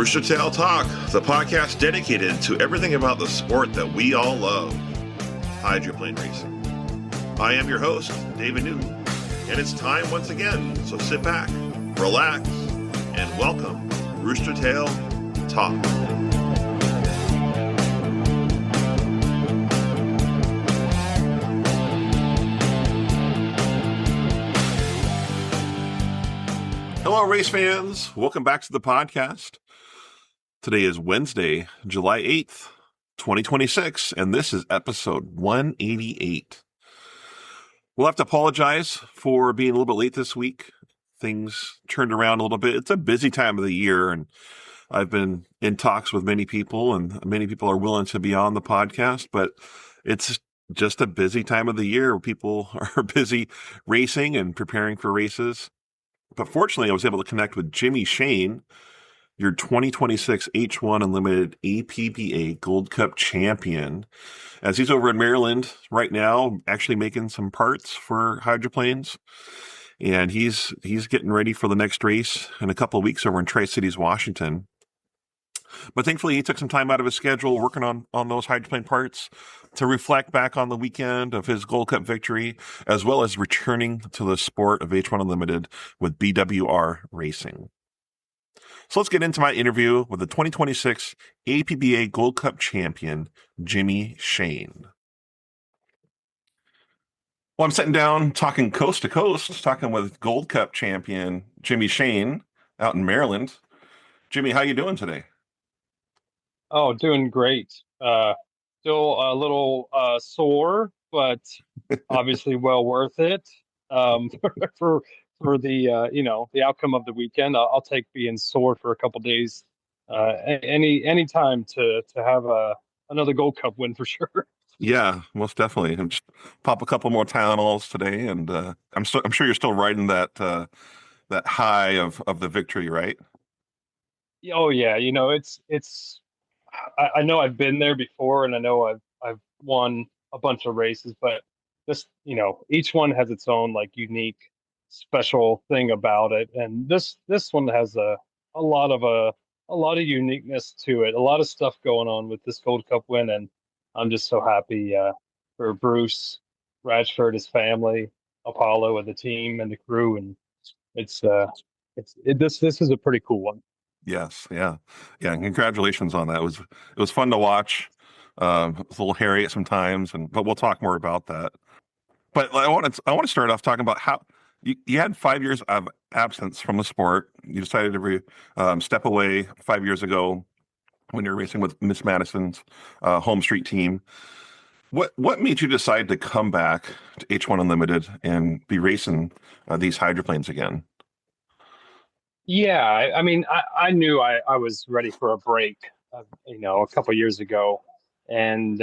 Rooster Tail Talk, the podcast dedicated to everything about the sport that we all love, hydroplane racing. I am your host, David Newton, and it's time once again, so sit back, relax, and welcome Rooster Tail Talk. Hello, race fans. Welcome back to the podcast. Today is Wednesday, July 8th, 2026, and this is episode 188. We'll have to apologize for being a little bit late this week. Things turned around a little bit. It's a busy time of the year, and I've been in talks with many people, and many people are willing to be on the podcast, but it's just a busy time of the year. People are busy racing and preparing for races. But fortunately, I was able to connect with Jimmy Shane, your 2026 H1 Unlimited APBA Gold Cup champion, as he's over in Maryland right now, actually making some parts for hydroplanes. And he's getting ready for the next race in a couple of weeks over in Tri-Cities, Washington. But thankfully, he took some time out of his schedule working on those hydroplane parts to reflect back on the weekend of his Gold Cup victory, as well as returning to the sport of H1 Unlimited with BWR Racing. So let's get into my interview with the 2026 APBA Gold Cup champion, Jimmy Shane. Well, I'm sitting down talking coast to coast, talking with Gold Cup champion Jimmy Shane out in Maryland. Jimmy, how you doing today? Oh, doing great. Still a little sore, but obviously well worth it for the outcome of the weekend. I'll take being sore for a couple days any time to have another Gold Cup win for sure. Yeah, most definitely. And just pop a couple more Tylenols today, and I'm sure you're still riding that high of the victory, right? Oh yeah, it's. I know I've been there before, and I know I've won a bunch of races, but this, each one has its own like unique, special thing about it, and this one has a lot of uniqueness to it, a lot of stuff going on with this Gold Cup win, and I'm just so happy for Bruce, Ratchford, his family, Apollo, and the team and the crew, and this is a pretty cool one. Yes, yeah. And congratulations on that. It was fun to watch. It's a little hairy at some times, but we'll talk more about that. But I want to start off talking about how you had 5 years of absence from the sport. You decided to step away 5 years ago when you were racing with Miss Madison's home street team. What made you decide to come back to H1 Unlimited and be racing these hydroplanes again? Yeah, I mean, I knew I was ready for a break, a couple years ago, and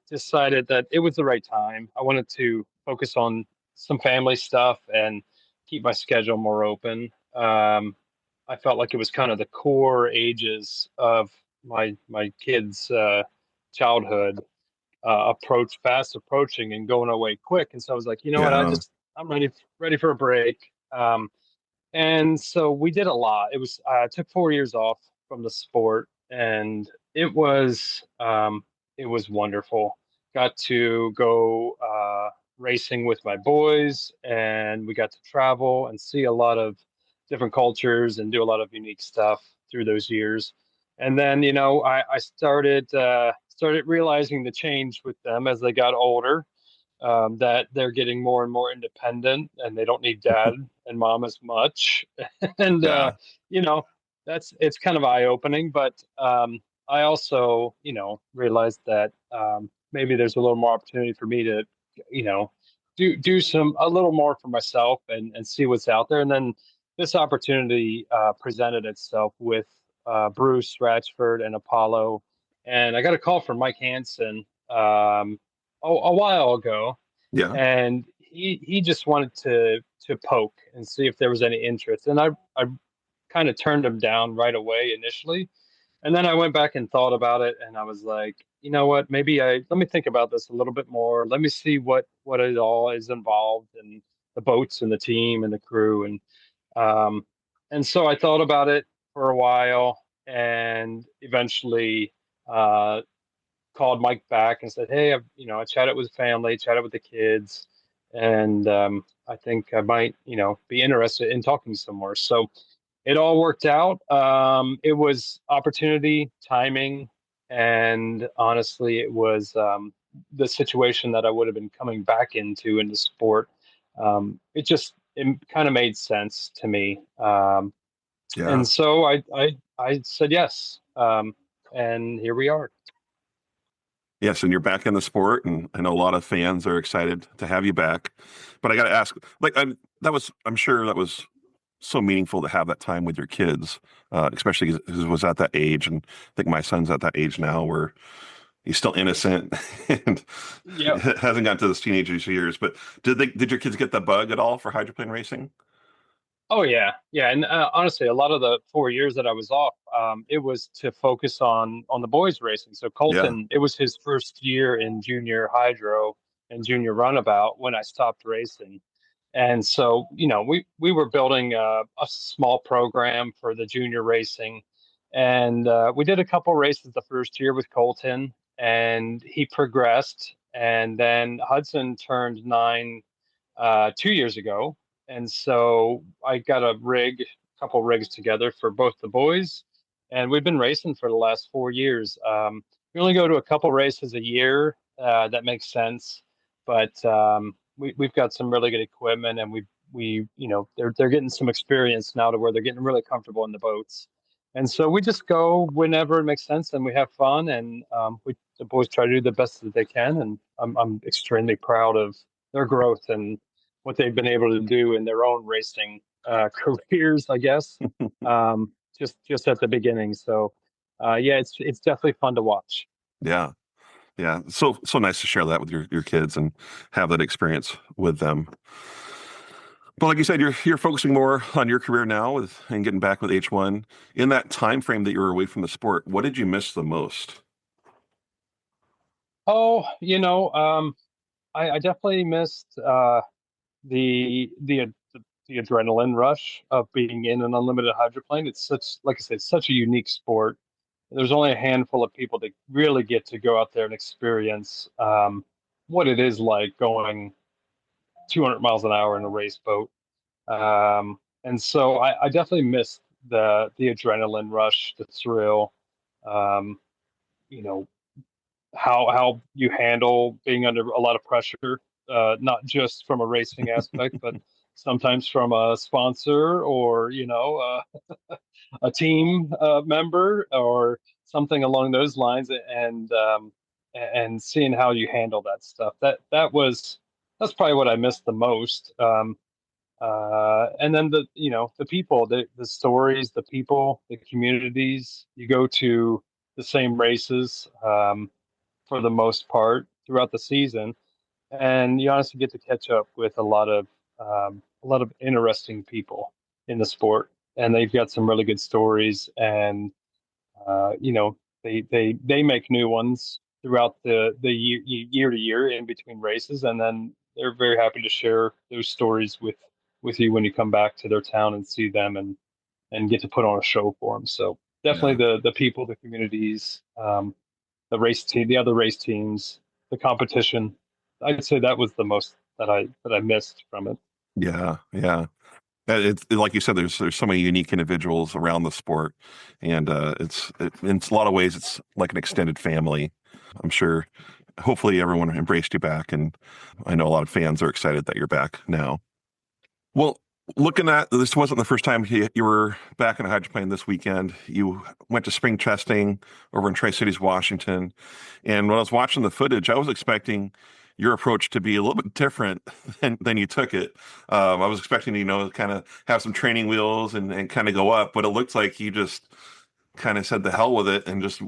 decided that it was the right time. I wanted to focus on some family stuff and keep my schedule more open. I felt like it was kind of the core ages of my kids' childhood fast approaching and going away quick, and so I was like, you know what, I'm ready for a break. And so we did a lot. It was I took 4 years off from the sport, and it was wonderful. Got to go racing with my boys, and we got to travel and see a lot of different cultures and do a lot of unique stuff through those years. And then, I started realizing the change with them as they got older, that they're getting more and more independent and they don't need dad and mom as much. And, Yeah. it's kind of eye opening, but I also, realized that maybe there's a little more opportunity for me to, do a little more for myself and see what's out there. And then this opportunity presented itself with Bruce Ratchford and Apollo. And I got a call from Mike Hansen a while ago, Yeah. and he just wanted to poke and see if there was any interest, and I kind of turned him down right away initially, and then I went back and thought about it, and I was like, you know what, let me think about this a little bit more. Let me see what it all is involved, and the boats and the team and the crew, and so I thought about it for a while, and eventually uh, called Mike back and said, "Hey, I chatted with the family, chatted with the kids, and I think I might, be interested in talking some more." So it all worked out. It was opportunity, timing, and honestly, it was the situation that I would have been coming back into in the sport. It kind of made sense to me, and Yeah. so I said yes, and here we are. Yes, and you're back in the sport, and I know a lot of fans are excited to have you back. But I got to ask, like, I'm sure that was so meaningful to have that time with your kids, especially because it was at that age, and I think my son's at that age now where he's still innocent and Yeah. hasn't gotten to those teenage years. But did your kids get the bug at all for hydroplane racing? Oh yeah, yeah, and honestly, a lot of the 4 years that I was off, it was to focus on the boys racing. So Yeah, Colton, it was his first year in junior hydro and junior runabout when I stopped racing, and so we were building a small program for the junior racing, and we did a couple races the first year with Colton, and he progressed, and then Hudson turned 9 2 years ago, and so I got couple rigs together for both the boys, and we've been racing for the last 4 years. We only go to a couple races a year. That makes sense, but we've got some really good equipment, and they're getting some experience now to where they're getting really comfortable in the boats. And so we just go whenever it makes sense, and we have fun, and the boys try to do the best that they can, and I'm extremely proud of their growth and what they've been able to do in their own racing careers, I guess. Just at the beginning. So yeah, it's definitely fun to watch. yeah, yeah. So nice to share that with your kids and have that experience with them. But like you said, you're focusing more on your career now with and getting back with H1. In that time frame that you were away from the sport, what did you miss the most? Oh, I definitely missed the adrenaline rush of being in an unlimited hydroplane. It's like I said, such a unique sport. There's only a handful of people that really get to go out there and experience what it is like going 200 miles an hour in a race boat. And so I definitely missed the adrenaline rush, the thrill. Um, you know how you handle being under a lot of pressure, not just from a racing aspect, but sometimes from a sponsor or a team member or something along those lines, and seeing how you handle that stuff. That's probably what I missed the most. And then the people, the stories, the people, the communities. You go to the same races for the most part throughout the season, and you honestly get to catch up with a lot of interesting people in the sport, and they've got some really good stories, and they make new ones throughout the year to year in between races, and then they're very happy to share those stories with you when you come back to their town and see them and get to put on a show for them. So definitely Yeah, the people, the communities, the race team, the other race teams, the competition. I'd say that was the most that I missed from it. yeah, yeah. It's like you said, there's so many unique individuals around the sport, and in a lot of ways it's like an extended family. I'm sure. Hopefully, everyone embraced you back, and I know a lot of fans are excited that you're back now. Well, looking at this wasn't the first time you were back in a hydroplane this weekend. You went to spring testing over in Tri Cities, Washington. And when I was watching the footage, I was expecting your approach to be a little bit different than you took it. I was expecting, kind of have some training wheels and kind of go up, but it looked like you just kind of said the hell with it and just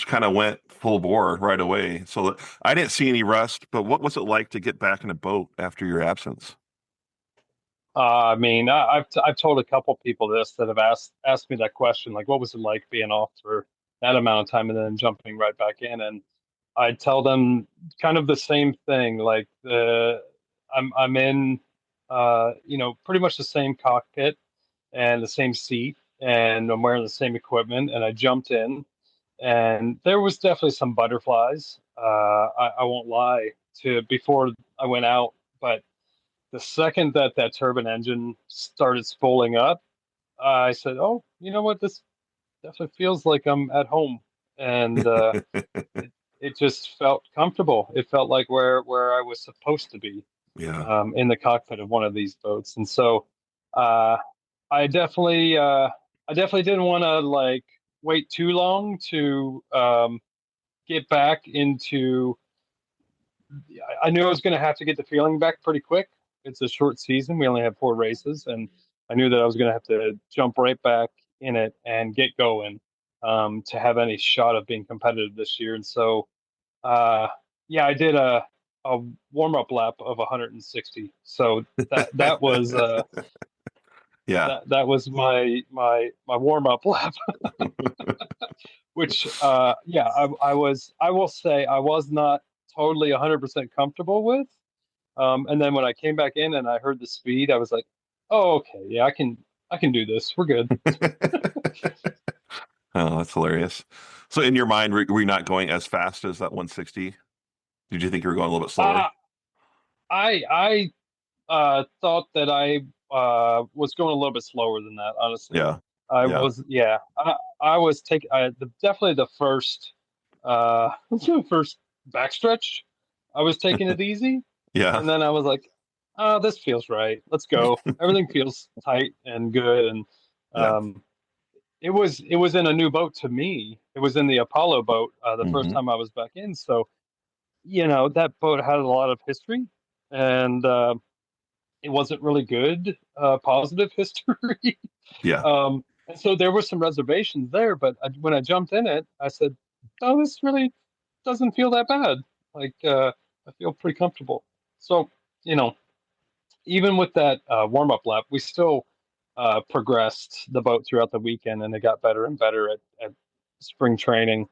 kind of went full bore right away. So I didn't see any rust, but what was it like to get back in a boat after your absence? I mean, I've told a couple people this that have asked me that question, like, what was it like being off for that amount of time and then jumping right back in? And I tell them kind of the same thing, like I'm in pretty much the same cockpit and the same seat. and I'm wearing the same equipment, and I jumped in, and there was definitely some butterflies. I won't lie to before I went out, but the second that that turbine engine started spooling up, I said, "Oh, you know what? This definitely feels like I'm at home," and it it just felt comfortable. It felt like where I was supposed to be, Yeah. in the cockpit of one of these boats. And so uh, I definitely I definitely didn't want to like wait too long to get back into. I knew I was going to have to get the feeling back pretty quick. It's a short season. We only have 4 races, and I knew that I was going to have to jump right back in it and get going, to have any shot of being competitive this year. And so, uh, yeah, I did a warm up lap of 160. So that was Yeah. that was my warm up lap, which yeah, I will say I was not totally 100% comfortable with. And then when I came back in and I heard the speed, I was like, "Oh, okay, yeah, I can do this. We're good." Oh, that's hilarious. So in your mind, were you not going as fast as that 160? Did you think you were going a little bit slower? Uh, I thought that I was going a little bit slower than that. Honestly, Yeah. I Yeah. was. Yeah, I was taking definitely the first the first backstretch. I was taking it easy, Yeah. and then I was like, "Oh, this feels right. Let's go." Everything feels tight and good, and Yeah. um, it was in a new boat to me. It was in the Apollo boat, the first Hmm. time I was back in. So that boat had a lot of history, and it wasn't really good, positive history. Yeah. And so there were some reservations there. But when I jumped in it, I said, "Oh, this really doesn't feel that bad. Like I feel pretty comfortable." So you know, even with that warm up lap, we still progressed the boat throughout the weekend, and it got better and better at spring training.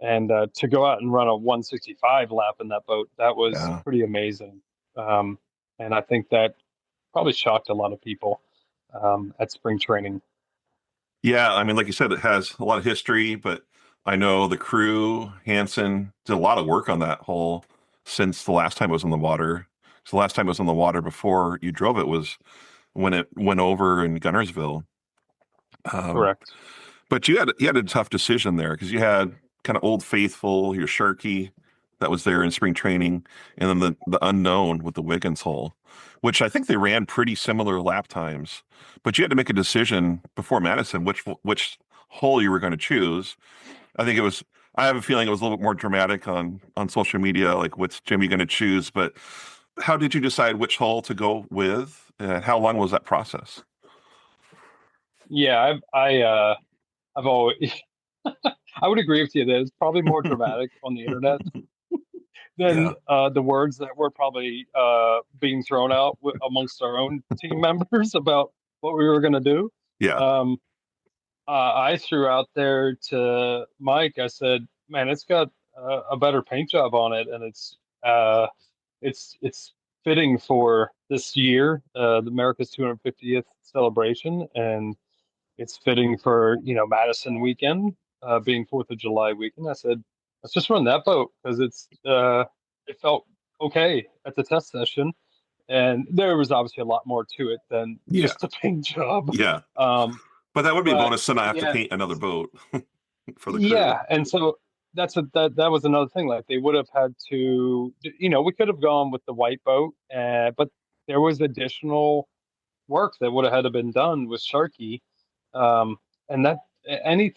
And to go out and run a 165 lap in that boat, that was Yeah. pretty amazing. Um, and I think that probably shocked a lot of people at spring training. Yeah. I mean, like you said, it has a lot of history, but I know the crew, Hansen, did a lot of work on that hole since the last time it was in the water. So the last time it was in the water before you drove it was when it went over in Gunnersville. Um, Correct. but you had a tough decision there because you had kind of Old Faithful, your Sharky that was there in spring training, and then the unknown with the Wiggins hole, which I think they ran pretty similar lap times. But you had to make a decision before Madison which hole you were going to choose. I think it was. I have a feeling it was a little bit more dramatic on social media, like which gym you going to choose. But how did you decide which hole to go with, and how long was that process? Yeah, I've always I would agree with you that it's probably more dramatic on the internet than Yeah, the words that were probably being thrown out amongst our own team members about what we were going to do. yeah, Um, I threw out there to Mike. I said, "Man, it's got a better paint job on it, and it's fitting for this year, the America's 250th celebration, and it's fitting for Madison weekend, being Fourth of July weekend." I said, "Let's just run that boat because it felt okay at the test session." And there was obviously a lot more to it than yeah, just a paint job. yeah. Um, But that would be a but bonus to not have to yeah, paint another boat for the crew. yeah, and so that was another thing. Like they would have had to, we could have gone with the white boat, but there was additional work that would have had to been done with Sharky. Um, and that any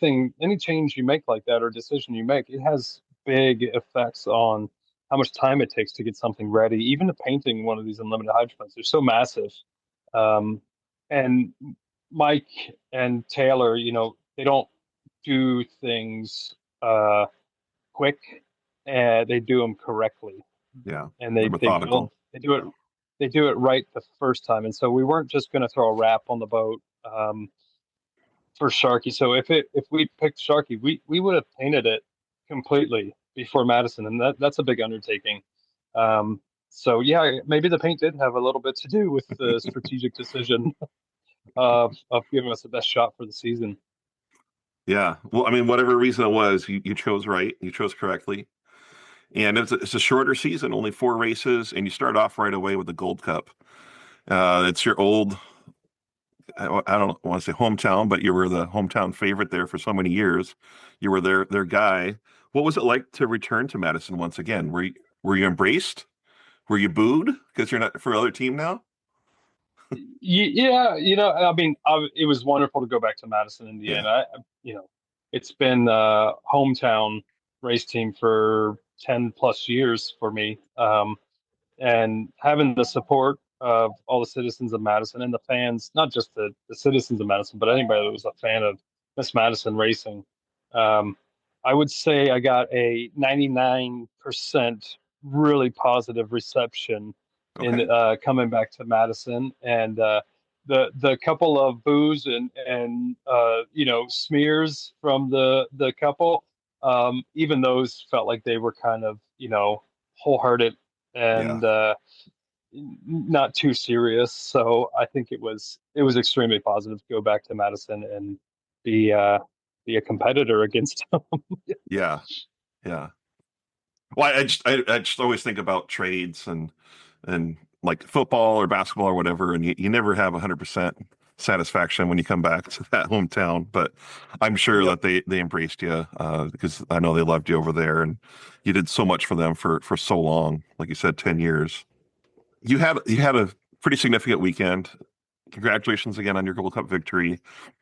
change you make like that or decision you make, it has big effects on how much time it takes to get something ready. Even the painting one of these unlimited hydroponics, they're so massive. Um, and Mike and Taylor, they don't do things uh, quick, and they do them correctly, Yeah, and they're they methodical. build they do it right the first time. And so we weren't just going to throw a wrap on the boat for Sharky. So if we picked Sharky, we would have painted it completely before Madison, and that's a big undertaking. So yeah, maybe the paint did have a little bit to do with the strategic decision. of giving us the best shot for the season. Yeah. Well, I mean, whatever reason it was, you chose right. You chose correctly. And it's a shorter season, only 4 races, and you start off right away with the Gold Cup. It's your old, I don't want to say hometown, but you were the hometown favorite there for so many years. You were their guy. What was it like to return to Madison once again? Were you embraced? Were you booed because you're not for other team now? Yeah, I mean, it was wonderful to go back to Madison, Yeah. Indiana. It's been hometown race team for 10 plus years for me. And having the support of all the citizens of Madison and the fans, not just the citizens of Madison, but anybody that was a fan of Miss Madison racing. Um, I would say I got a 99% really positive reception Okay. in coming back to Madison, and the couple of boos and smears from the couple, even those felt like they were kind of wholehearted Yeah. and not too serious. So I think it was extremely positive to go back to Madison and be uh, be a competitor against them. Yeah. Yeah. Well, I just always think about trades and like football or basketball or whatever, and you never have 100% satisfaction when you come back to that hometown. But I'm sure Yep. that they embraced you because I know they loved you over there, and you did so much for them for so long, like you said, 10 years. You had a pretty significant weekend. Congratulations again on your Gold Cup victory.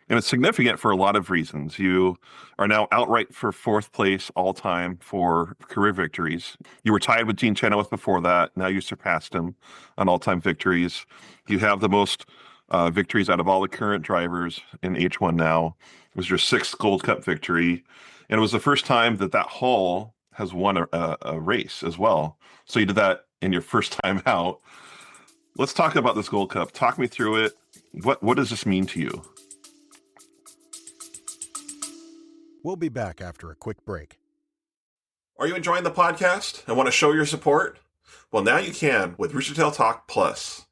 And it's significant for a lot of reasons. You are now outright for fourth place all time for career victories. You were tied with Gene Chenoweth before that. Now you surpassed him on all time victories. You have the most victories out of all the current drivers in H1 now. It was your sixth Gold Cup victory. And it was the first time that Hall has won a race as well. So you did that in your first time out. Let's talk about this Gold Cup. Talk me through it. What does this mean to you? We'll be back after a quick break. Are you enjoying the podcast and want to show your support? Well, now you can with Rooster Tail Talk Plus.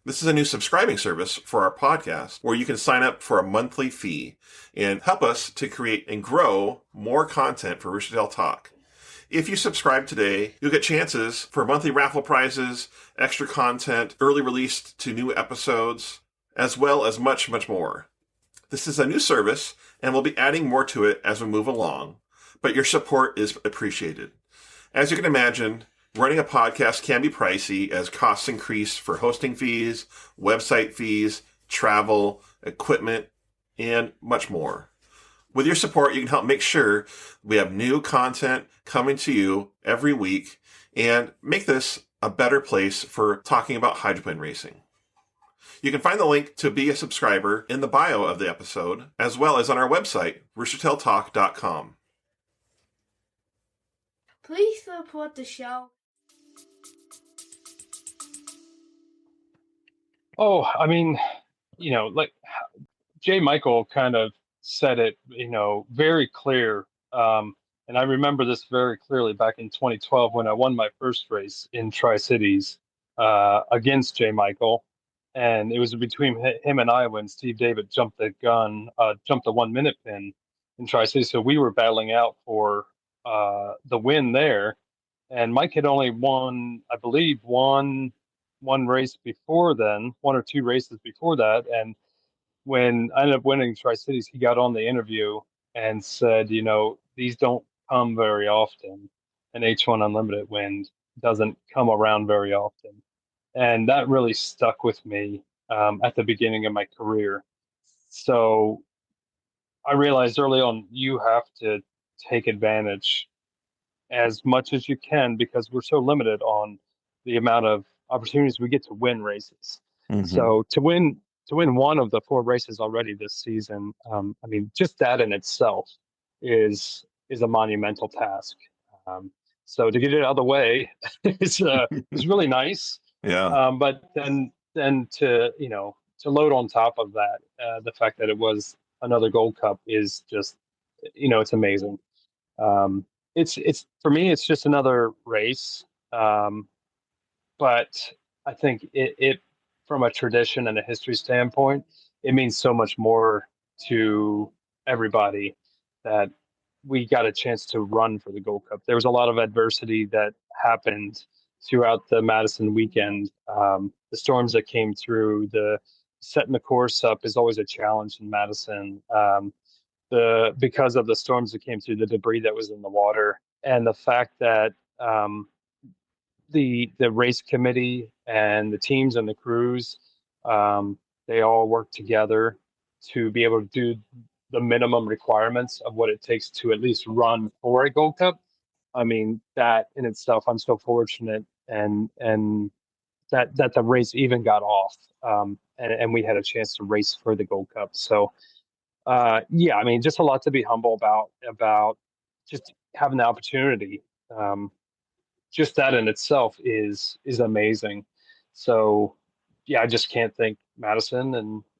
This is a new subscribing service for our podcast where you can sign up for a monthly fee and help us to create and grow more content for Rooster Tail Talk. If you subscribe today, you'll get chances for monthly raffle prizes, extra content, early release to new episodes, as well as much, much more. This is a new service, and we'll be adding more to it as we move along, but your support is appreciated. As you can imagine, running a podcast can be pricey as costs increase for hosting fees, website fees, travel, equipment, and much more. With your support, you can help make sure we have new content coming to you every week and make this a better place for talking about hydroplane racing. You can find the link to be a subscriber in the bio of the episode, as well as on our website, roostertailtalk.com. Please support the show. Oh, I mean, like Jay Michael kind of said it, very clear. And I remember this very clearly back in 2012 when I won my first race in Tri-Cities against Jay Michael. And it was between him and I when Steve David jumped the gun, jumped the 1 minute pin in Tri-Cities. So we were battling out for the win there. And Mike had only won, I believe, one race before then, one or two races before that. And when I ended up winning Tri Cities, he got on the interview and said, these don't come very often. An H1 Unlimited win doesn't come around very often. And that really stuck with me at the beginning of my career. So I realized early on, you have to take advantage as much as you can because we're so limited on the amount of opportunities we get to win races. Mm-hmm. So to win one of the four races already this season, I mean, just that in itself is a monumental task. Um, so to get it out of the way is really nice. Yeah. But then to load on top of that, the fact that it was another Gold Cup is just it's amazing. Um, it's for me, it's just another race. But I think it from a tradition and a history standpoint, it means so much more to everybody that we got a chance to run for the Gold Cup. There was a lot of adversity that happened throughout the Madison weekend. The storms that came through, the setting the course up is always a challenge in Madison. The because of the storms that came through, the debris that was in the water, and the fact that the race committee and the teams and the crews, um, they all work together to be able to do the minimum requirements of what it takes to at least run for a Gold Cup. I mean, that in itself, I'm so fortunate and that the race even got off, and we had a chance to race for the Gold Cup. So yeah, I mean, just a lot to be humble about just having the opportunity. Um, just that in itself is amazing. So yeah, I just can't thank Madison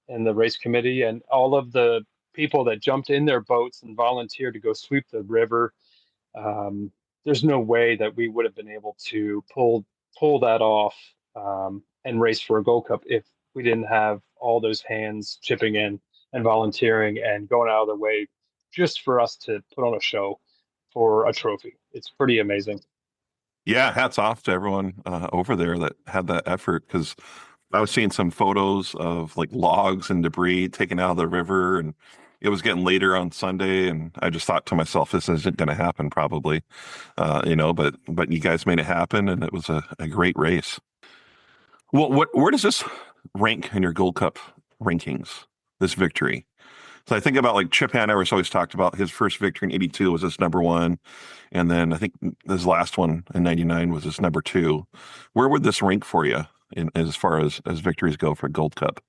and the race committee and all of the people that jumped in their boats and volunteered to go sweep the river. Um, there's no way that we would have been able to pull that off, and race for a Gold Cup if we didn't have all those hands chipping in and volunteering and going out of their way just for us to put on a show for a trophy. It's pretty amazing. Yeah, hats off to everyone over there that had that effort because I was seeing some photos of like logs and debris taken out of the river, and it was getting later on Sunday, and I just thought to myself, this isn't going to happen probably, but you guys made it happen, and it was a great race. Well, where does this rank in your Gold Cup rankings? This victory. So I think about like Chip Hanover's always talked about his first victory in '82 was his number one, and then I think his last one in '99 was his number two. Where would this rank for you in as far as victories go for Gold Cup?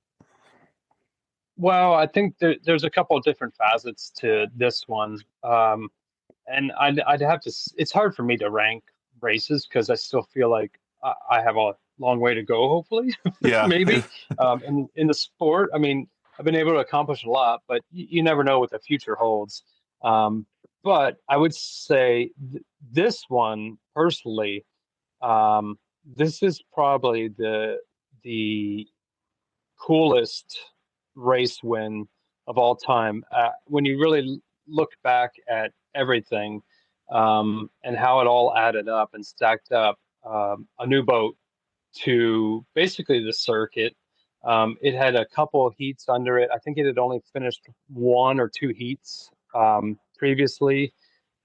Well, I think there's a couple of different facets to this one. And I'd have to, it's hard for me to rank races because I still feel like I have a long way to go, hopefully, Yeah, maybe. In the sport, I mean, I've been able to accomplish a lot, but you never know what the future holds. Um, but I would say this one personally, um, this is probably the coolest race win of all time. When you really look back at everything, and how it all added up and stacked up, a new boat to basically the circuit. It had a couple of heats under it. I think it had only finished one or two heats previously.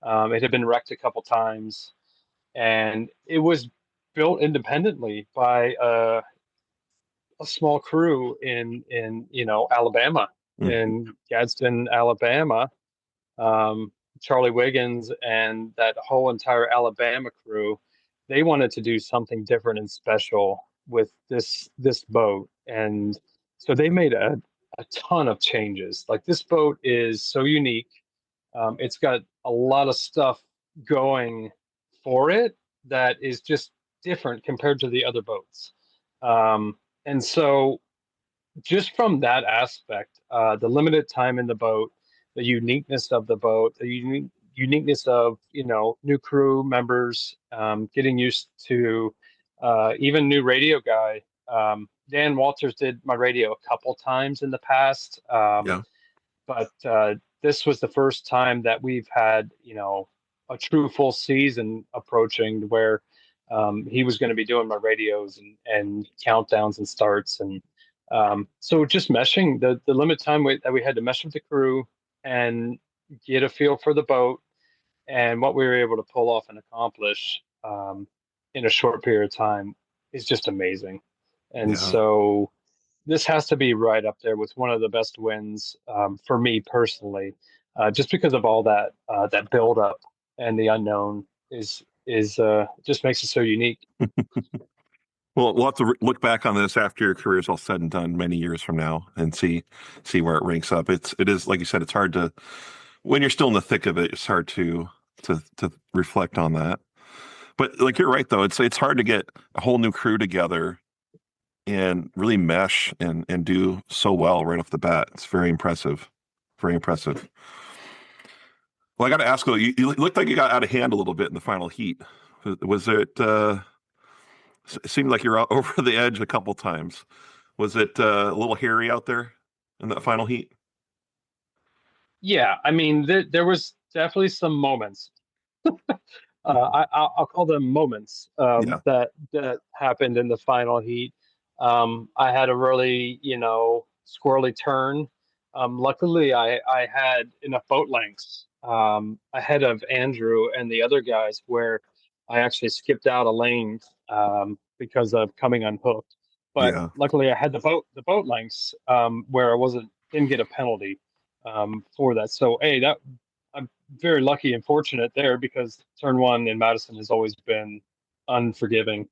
It had been wrecked a couple times, and it was built independently by a small crew in Alabama, mm, in Gadsden, Alabama. um, Charlie Wiggins and that whole entire Alabama crew, they wanted to do something different and special with this boat, and so they made a ton of changes. Like this boat is so unique. It's got a lot of stuff going for it that is just different compared to the other boats. And so just from that aspect, the limited time in the boat, the uniqueness of the boat, the uniqueness of new crew members, getting used to even new radio guy. Dan Walters did my radio a couple times in the past, yeah, but this was the first time that we've had a true full season approaching where he was going to be doing my radios and countdowns and starts. And so just meshing the limit time that we had to mesh with the crew and get a feel for the boat and what we were able to pull off and accomplish in a short period of time is just amazing. And yeah. so this has to be right up there with one of the best wins for me personally, just because of all that build up and the unknown is just makes it so unique. Well, we'll have to look back on this after your career is all said and done, many years from now, and see where it ranks up. It is like you said, it's hard to when you're still in the thick of it. It's hard to reflect on that. But like you're right though, it's hard to get a whole new crew together and really mesh and do so well right off the bat. It's very impressive, very impressive. Well, I got to ask though, you looked like you got out of hand a little bit in the final heat. Was it? It seemed like you're out over the edge a couple times. Was it a little hairy out there in that final heat? Yeah, I mean, there was definitely some moments. I'll call them moments Yeah. that happened in the final heat. I had a really, squirrely turn. Luckily, I had enough boat lengths ahead of Andrew and the other guys where I actually skipped out a lane because of coming unhooked. But Yeah. luckily, I had the boat lengths where I didn't get a penalty for that. So, hey, that I'm very lucky and fortunate there because turn one in Madison has always been unforgiving.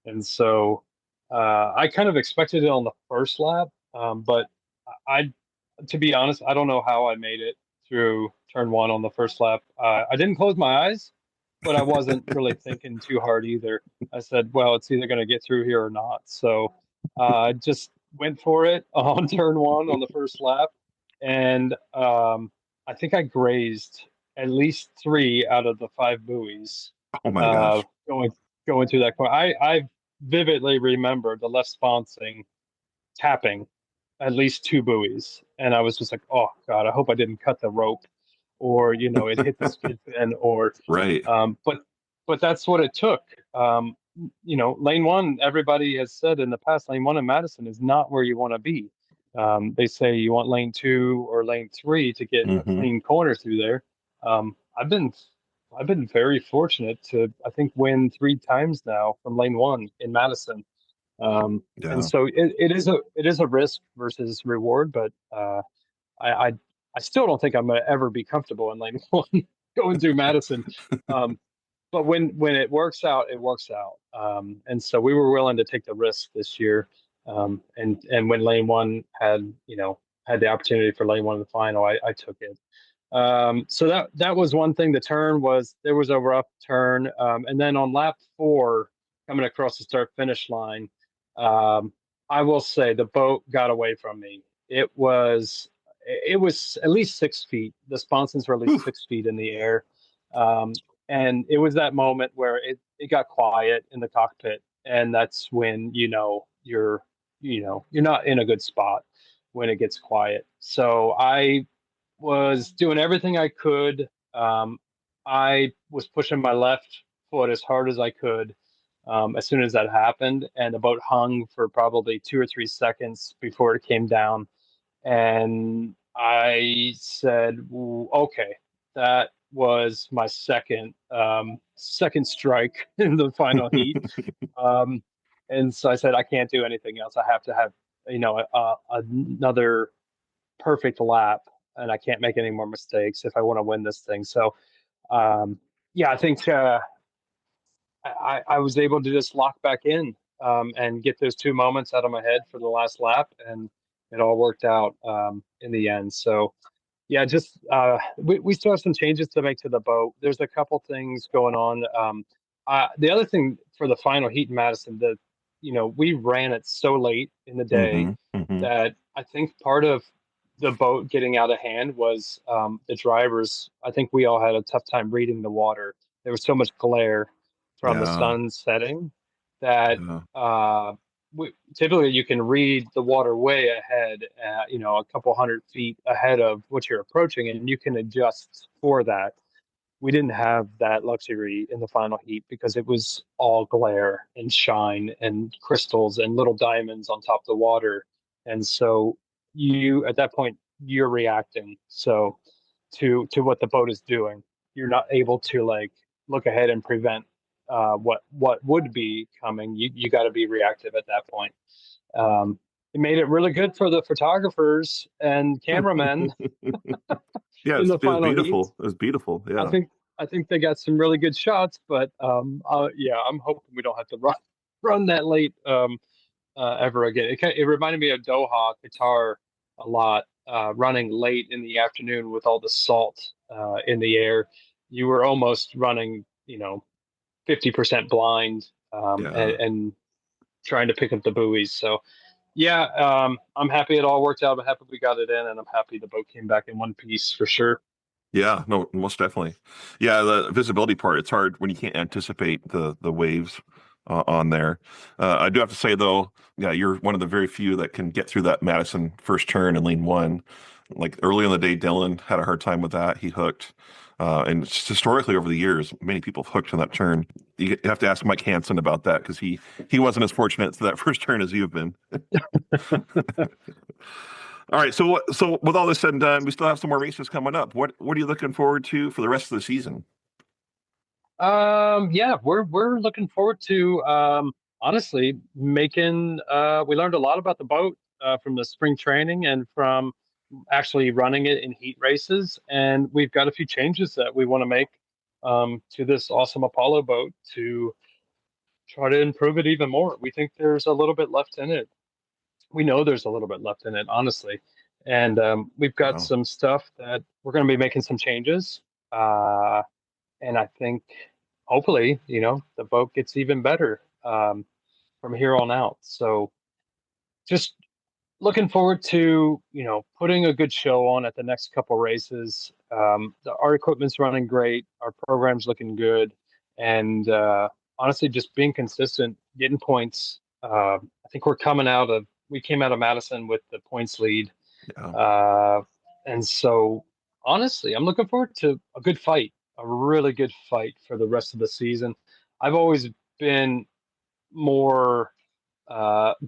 And so I kind of expected it on the first lap. But I, to be honest, I don't know how I made it through turn one on the first lap. I didn't close my eyes, but I wasn't really thinking too hard either. I said, well, it's either going to get through here or not. So I just went for it on turn one on the first lap. And I think I grazed at least three out of the five buoys Oh my uh, gosh. going going through that corner. I vividly remember the left sponsing tapping at least two buoys, and I was just like, "Oh God, I hope I didn't cut the rope, or it hit the skid fin, or." Right. But that's what it took. Lane one, everybody has said in the past, lane one in Madison is not where you want to be. They say you want lane two or lane three to get a Hmm. clean corner through there. I've been very fortunate to, I think, win three times now from lane one in Madison. And Yeah. so it is a risk versus reward, but I, I I still don't think I'm going to ever be comfortable in lane one going through Madison. Um, but when it works out, it works out. And so we were willing to take the risk this year. And when lane one had the opportunity for lane one in the final, I took it. So that was one thing. The turn there was a rough turn, and then on lap four, coming across the start finish line, um, I will say the boat got away from me. It was at least 6 feet. The sponsons were at least Whew. 6 feet in the air, um, and it was that moment where it got quiet in the cockpit, and that's when you're not in a good spot when it gets quiet. So I was doing everything I could. I was pushing my left foot as hard as I could as soon as that happened, and the boat hung for probably 2 or 3 seconds before it came down. And I said, "Okay, that was my second strike in the final heat." Um, and so I said, "I can't do anything else. I have to have another perfect lap, and I can't make any more mistakes if I want to win this thing." So, um, yeah, I think I was able to just lock back in and get those two moments out of my head for the last lap, and it all worked out in the end. So, yeah, just we still have some changes to make to the boat. There's a couple things going on. The other thing for the final heat in Madison, that we ran it so late in the day Hmm. Hmm. that I think part of the boat getting out of hand was the drivers. I think we all had a tough time reading the water. There was so much glare from the Yeah. sun setting that Yeah. typically you can read the water way ahead, a couple 100 feet ahead of what you're approaching, and you can adjust for that. We didn't have that luxury in the final heat because it was all glare and shine and crystals and little diamonds on top of the water. And so at that point, you're reacting. So to what the boat is doing, you're not able to like look ahead and prevent what would be coming. You got to be reactive at that point. It made it really good for the photographers and cameramen Yeah, in the it was final heat. beautiful. It was beautiful. I Yeah. think I think they got some really good shots, but yeah, I'm hoping we don't have to run that late ever again. It reminded me of Doha, Qatar, a lot. Running late in the afternoon with all the salt in the air, you were almost running, 50% blind, and, Yeah. and trying to pick up the buoys. So yeah, I'm happy it all worked out. I'm happy we got it in, and I'm happy the boat came back in one piece for sure. Yeah, no, most definitely. Yeah, the visibility part, it's hard when you can't anticipate the waves on there. I do have to say though, yeah, you're one of the very few that can get through that Madison first turn and lean one. Like early in the day, Dylan had a hard time with that. He hooked. And historically over the years, many people have hooked on that turn. You have to ask Mike Hansen about that because he wasn't as fortunate to that first turn as you've been. All right, so with all this said and done, we still have some more races coming up. What are you looking forward to for the rest of the season? Yeah, we're looking forward to honestly making we learned a lot about the boat from the spring training and from actually running it in heat races, and we've got a few changes that we want to make to this awesome Apollo boat to try to improve it even more. We think there's a little bit left in it. We know there's a little bit left in it, honestly. And we've got Wow. some stuff that we're going to be making some changes. Uh, and I think hopefully, the boat gets even better from here on out. So just looking forward to, putting a good show on at the next couple races. Our equipment's running great. Our program's looking good. And honestly, just being consistent, getting points. I think we came out of Madison with the points lead. Yeah. And so, honestly, I'm looking forward to a good fight, a really good fight for the rest of the season. I've always been more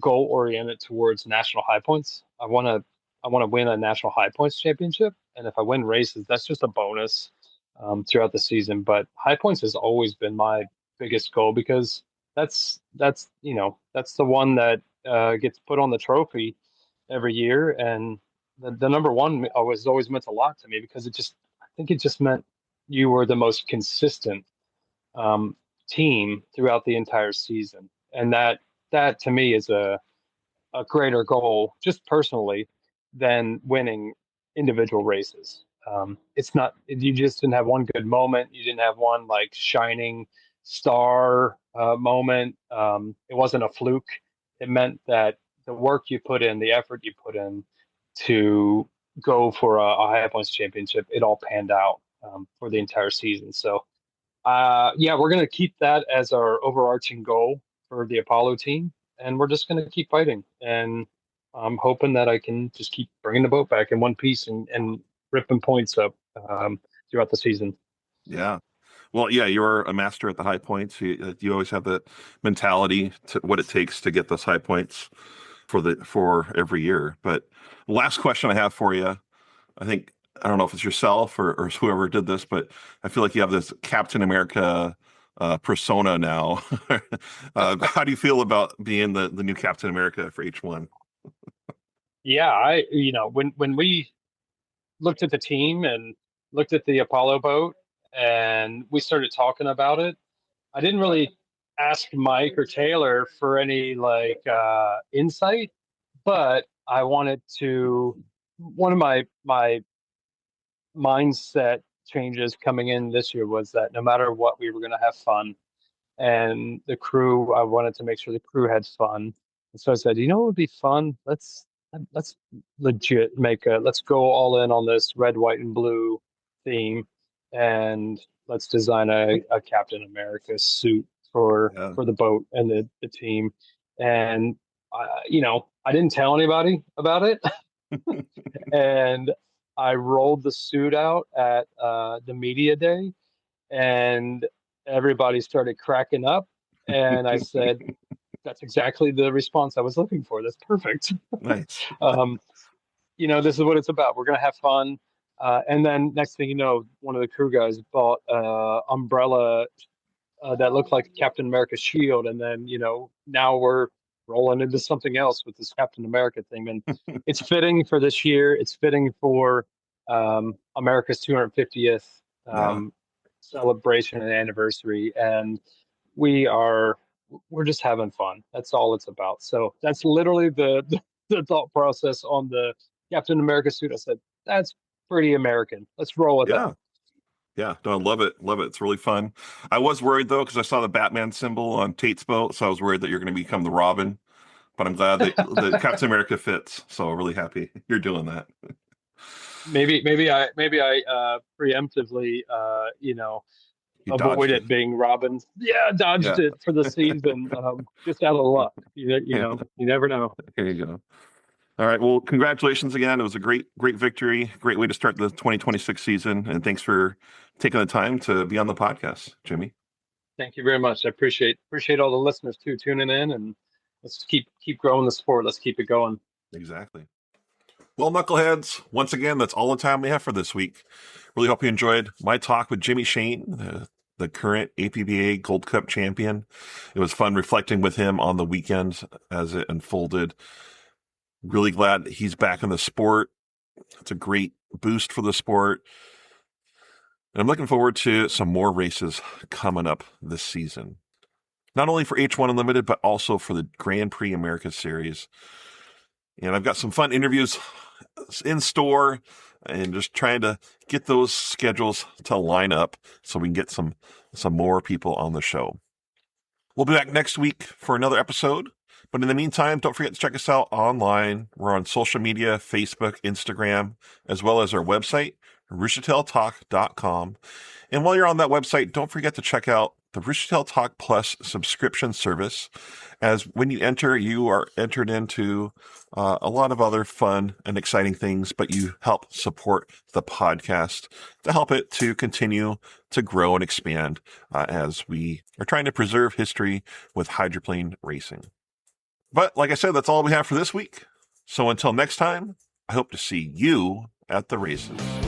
goal oriented towards national high points. I want to win a national high points championship, and if I win races, that's just a bonus throughout the season. But high points has always been my biggest goal because that's the one that gets put on the trophy every year, and the number one was always meant a lot to me because I think it just meant you were the most consistent um, team throughout the entire season, and that to me is a greater goal, just personally, than winning individual races. It's not, you just didn't have one good moment. You didn't have one like shining star moment. It wasn't a fluke. It meant that the work you put in, the effort you put in to go for a high points championship, it all panned out for the entire season. So, yeah, we're going to keep that as our overarching goal for the Apollo team, and we're just going to keep fighting. And I'm hoping that I can just keep bringing the boat back in one piece and ripping points up throughout the season. Yeah. Well, yeah, you're a master at the high points. You always have the mentality to what it takes to get those high points for every year. But last question I have for you, I think I don't know if it's yourself or whoever did this, but I feel like you have this Captain America persona now. How do you feel about being the new Captain America for H1? Yeah, when we looked at the team and looked at the Apollo boat and we started talking about it, I didn't really ask Mike or Taylor for any like insight, but I wanted to. One of my mindset changes coming in this year was that no matter what, we were going to have fun, and the crew. I wanted to make sure the crew had fun, and so I said, what would be fun? Let's legit let's go all in on this red, white, and blue theme, and let's design a Captain America suit for Yeah. the boat and the team. And I didn't tell anybody about it, and I rolled the suit out at the media day, and everybody started cracking up. And I said, "That's exactly the response I was looking for. That's perfect." Nice. um, this is what it's about. We're gonna have fun. And then next thing you know, one of the crew guys bought umbrella that looked like Captain America's shield, and then now we're rolling into something else with this Captain America thing, and it's fitting for this year. It's fitting for America's 250th Yeah. celebration and anniversary, and we're just having fun. That's all it's about. So that's literally the thought process on the Captain America suit. I said that's pretty American. Let's roll with that. Yeah. Yeah, no, I love it. Love it. It's really fun. I was worried though, because I saw the Batman symbol on Tate's boat, so I was worried that you're going to become the Robin. But I'm glad that the Captain America fits. So really happy you're doing that. Maybe I preemptively You dodged avoided it. being Robin. Yeah, dodged Yeah. it for the season. Just out of luck. You Yeah. know, you never know. There you go. All right. Well, congratulations again. It was a great victory. Great way to start the 2026 season. And thanks for taking the time to be on the podcast, Jimmy. Thank you very much. I appreciate all the listeners too tuning in, and let's keep growing the sport. Let's keep it going. Exactly. Well, Knuckleheads, once again, that's all the time we have for this week. Really hope you enjoyed my talk with Jimmy Shane, the current APBA Gold Cup champion. It was fun reflecting with him on the weekend as it unfolded. Really glad he's back in the sport. It's a great boost for the sport. And I'm looking forward to some more races coming up this season. Not only for H1 Unlimited, but also for the Grand Prix America Series. And I've got some fun interviews in store and just trying to get those schedules to line up so we can get some more people on the show. We'll be back next week for another episode. But in the meantime, don't forget to check us out online. We're on social media, Facebook, Instagram, as well as our website, roostertailtalk.com. And while you're on that website, don't forget to check out the Roostertail Talk Plus subscription service, as when you enter, you are entered into a lot of other fun and exciting things, but you help support the podcast to help it to continue to grow and expand as we are trying to preserve history with hydroplane racing. But like I said, that's all we have for this week. So until next time, I hope to see you at the races.